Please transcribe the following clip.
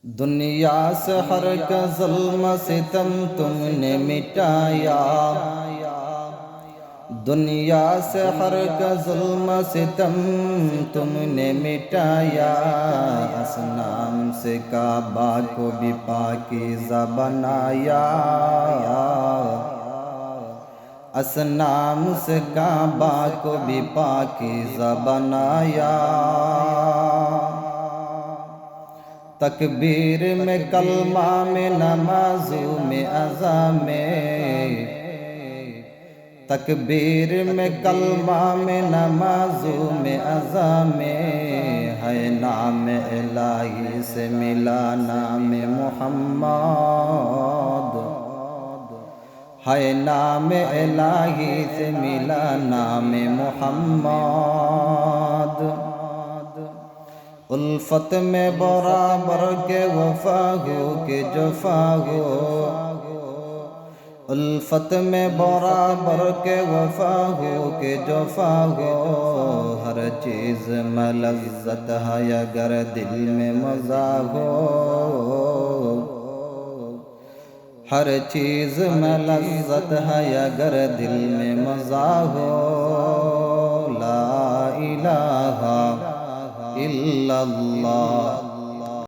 دنیا سے ہر کا ظلم ستم تم نے مٹایا، دنیا سے ہر کا ظلم ستم تم نے مٹایا، اصنام سے کعبہ کو بھی پاکیزہ بنایا، اصنام سے کعبہ کو بھی پاکیزہ بنایا، تکبیر میں کلمہ میں نمازوں میں اذان میں، تکبیر میں کلمہ میں نمازوں میں اذان میں، ہے نام الہی سے ملا نام محمد، ہے نام الہی سے ملا نام محمد، الفت میں برابر کے وفا ہو کہ جفا ہو، الفت میں برابر کے وفا ہو کہ جفا ہو، ہر چیز میں لذت ہے اگر دل میں مزہ ہو، ہر چیز میں لذت ہے اگر دل میں مزہ ہو، لا الہ الا اللہ